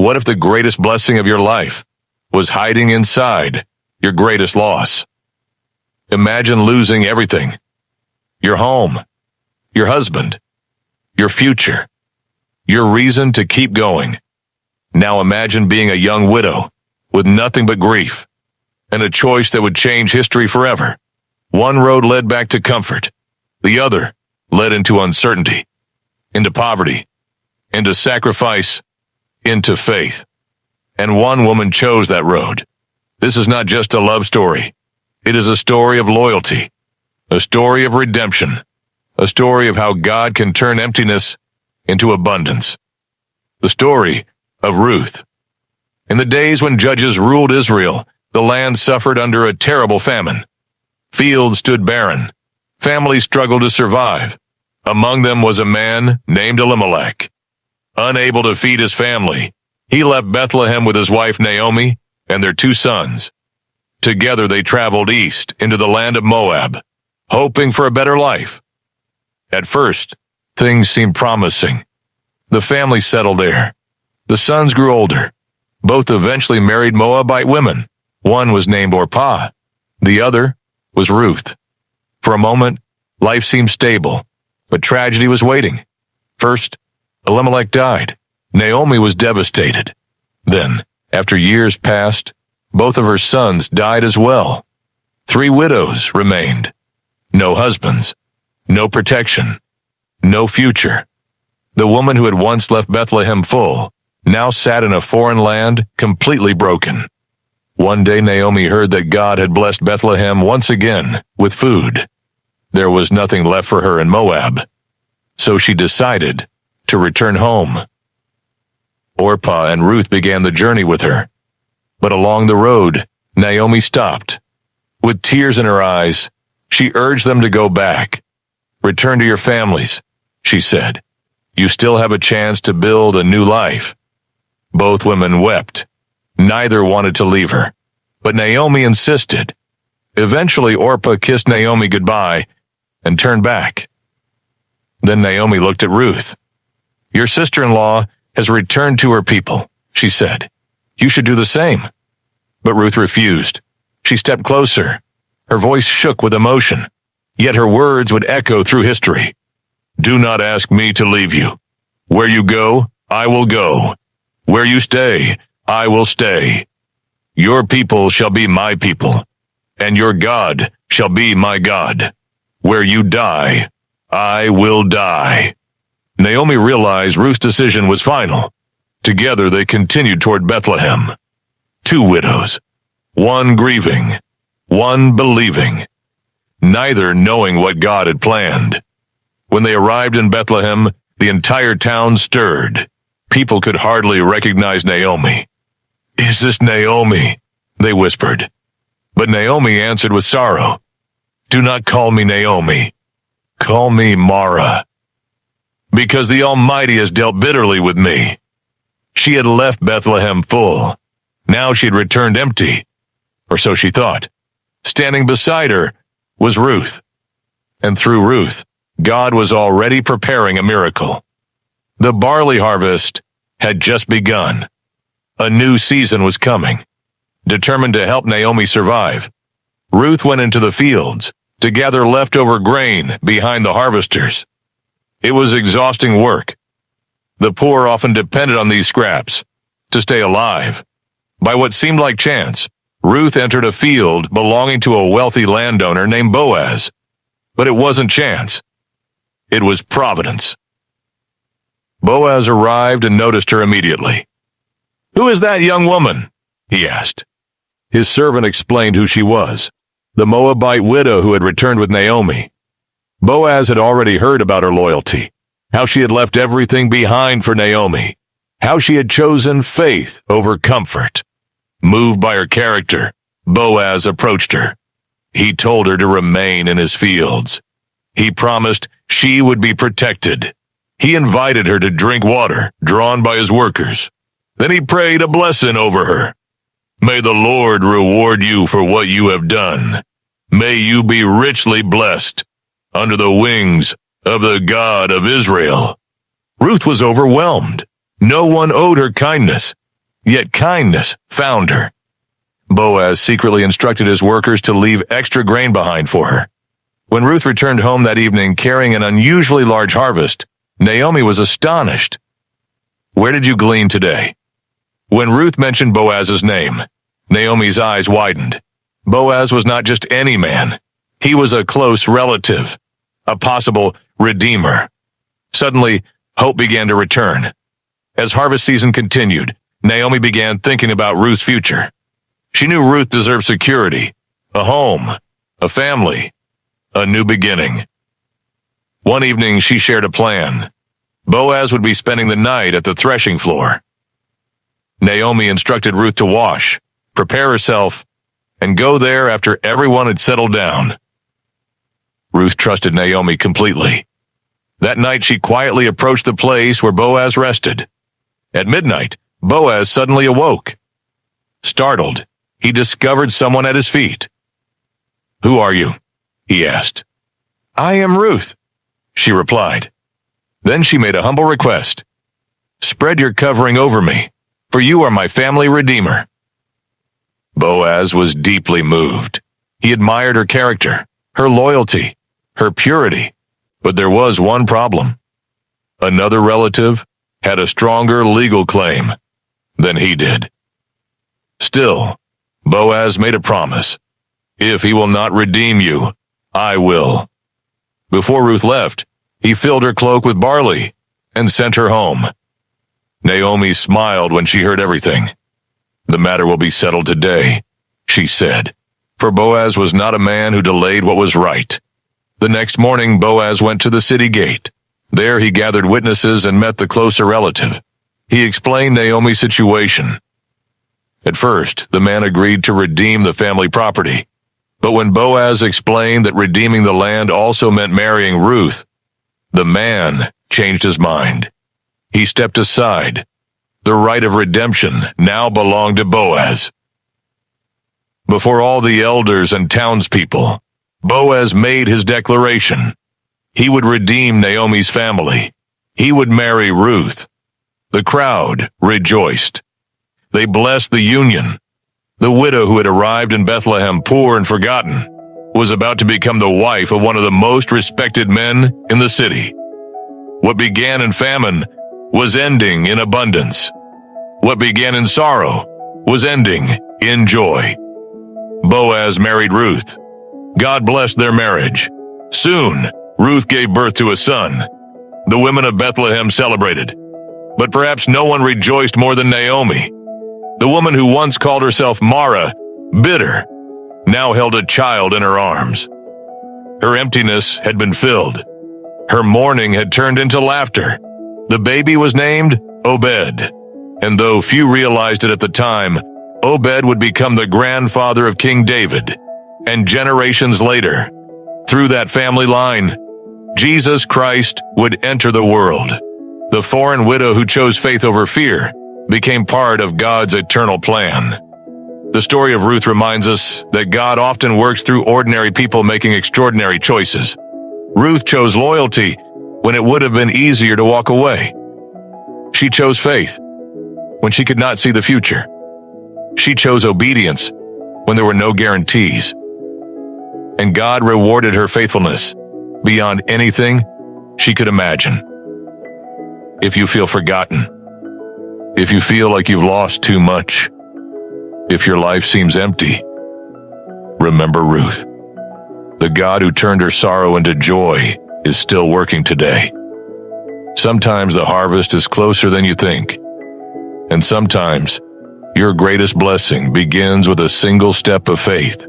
what if the greatest blessing of your life was hiding inside your greatest loss? Imagine losing everything. Your home, your husband, your future, your reason to keep going. Now imagine being a young widow with nothing but grief and a choice that would change history forever. One road led back to comfort. The other led into uncertainty, into poverty, into sacrifice, into faith. And one woman chose that road. This is not just a love story. It is a story of loyalty, a story of redemption, a story of how God can turn emptiness into abundance. The story of Ruth. In the days when judges ruled Israel, the land suffered under a terrible famine. Fields stood barren. Families struggled to survive. Among them was a man named Elimelech. Unable to feed his family, he left Bethlehem with his wife Naomi and their 2 sons. Together they traveled east into the land of Moab, hoping for a better life. At first, things seemed promising. The family settled there. The sons grew older. Both eventually married Moabite women. One was named Orpah. The other was Ruth. For a moment, life seemed stable, but tragedy was waiting. First, Elimelech died. Naomi was devastated. Then, after years passed, both of her sons died as well. 3 widows remained. No husbands, no protection, no future. The woman who had once left Bethlehem full now sat in a foreign land completely broken. One day Naomi heard that God had blessed Bethlehem once again with food. There was nothing left for her in Moab, so she decided to return home. Orpah and Ruth began the journey with her, but along the road, Naomi stopped. With tears in her eyes, she urged them to go back. "Return to your families," she said. "You still have a chance to build a new life." Both women wept. Neither wanted to leave her, but Naomi insisted. Eventually, Orpah kissed Naomi goodbye and turned back. Then Naomi looked at Ruth. "Your sister-in-law has returned to her people," she said. "You should do the same." But Ruth refused. She stepped closer. Her voice shook with emotion, yet her words would echo through history. "Do not ask me to leave you. Where you go, I will go. Where you stay, I will stay. Your people shall be my people, and your God shall be my God. Where you die, I will die." Naomi realized Ruth's decision was final. Together they continued toward Bethlehem. 2 widows, one grieving, one believing, neither knowing what God had planned. When they arrived in Bethlehem, the entire town stirred. People could hardly recognize Naomi. "Is this Naomi?" they whispered. But Naomi answered with sorrow, "Do not call me Naomi. Call me Mara, because the Almighty has dealt bitterly with me." She had left Bethlehem full. Now she had returned empty, or so she thought. Standing beside her was Ruth. And through Ruth, God was already preparing a miracle. The barley harvest had just begun. A new season was coming. Determined to help Naomi survive, Ruth went into the fields to gather leftover grain behind the harvesters. It was exhausting work. The poor often depended on these scraps to stay alive. By what seemed like chance, Ruth entered a field belonging to a wealthy landowner named Boaz. But it wasn't chance. It was providence. Boaz arrived and noticed her immediately. "Who is that young woman?" he asked. His servant explained who she was, the Moabite widow who had returned with Naomi. Boaz had already heard about her loyalty, how she had left everything behind for Naomi, how she had chosen faith over comfort. Moved by her character, Boaz approached her. He told her to remain in his fields. He promised she would be protected. He invited her to drink water drawn by his workers. Then he prayed a blessing over her. "May the Lord reward you for what you have done. May you be richly blessed under the wings of the God of Israel." Ruth was overwhelmed. No one owed her kindness. yet kindness found her. Boaz secretly instructed his workers to leave extra grain behind for her. When Ruth returned home that evening carrying an unusually large harvest, Naomi was astonished. "Where did you glean today?" When Ruth mentioned Boaz's name, Naomi's eyes widened. Boaz was not just any man. He was a close relative, a possible redeemer. Suddenly, hope began to return. As harvest season continued, Naomi began thinking about Ruth's future. She knew Ruth deserved security, a home, a family, a new beginning. One evening, she shared a plan. Boaz would be spending the night at the threshing floor. Naomi instructed Ruth to wash, prepare herself, and go there after everyone had settled down. Ruth trusted Naomi completely. That night, she quietly approached the place where Boaz rested. At midnight, Boaz suddenly awoke. Startled, he discovered someone at his feet. "Who are you?" he asked. "I am Ruth," she replied. Then she made a humble request. "Spread your covering over me, for you are my family redeemer." Boaz was deeply moved. He admired her character, her loyalty, her purity. But there was one problem. Another relative had a stronger legal claim than he did. Still, Boaz made a promise. "If he will not redeem you, I will." Before Ruth left, he filled her cloak with barley and sent her home. Naomi smiled when she heard everything. "The matter will be settled today," she said, for Boaz was not a man who delayed what was right. The next morning, Boaz went to the city gate. There he gathered witnesses and met the closer relative. He explained Naomi's situation. At first, the man agreed to redeem the family property. But when Boaz explained that redeeming the land also meant marrying Ruth, the man changed his mind. He stepped aside. The right of redemption now belonged to Boaz. Before all the elders and townspeople, Boaz made his declaration. He would redeem Naomi's family. He would marry Ruth. The crowd rejoiced. They blessed the union. The widow who had arrived in Bethlehem poor and forgotten was about to become the wife of one of the most respected men in the city. What began in famine was ending in abundance. What began in sorrow was ending in joy. Boaz married Ruth. God blessed their marriage. Soon, Ruth gave birth to a son. The women of Bethlehem celebrated. But perhaps no one rejoiced more than Naomi. The woman who once called herself Mara, bitter, now held a child in her arms. Her emptiness had been filled. Her mourning had turned into laughter. The baby was named Obed. And though few realized it at the time, Obed would become the grandfather of King David. And generations later, through that family line, Jesus Christ would enter the world. The foreign widow who chose faith over fear became part of God's eternal plan. The story of Ruth reminds us that God often works through ordinary people making extraordinary choices. Ruth chose loyalty when it would have been easier to walk away. She chose faith when she could not see the future. She chose obedience when there were no guarantees. And God rewarded her faithfulness beyond anything she could imagine. If you feel forgotten, if you feel like you've lost too much, if your life seems empty, remember Ruth. The God who turned her sorrow into joy is still working today. Sometimes the harvest is closer than you think. And sometimes your greatest blessing begins with a single step of faith.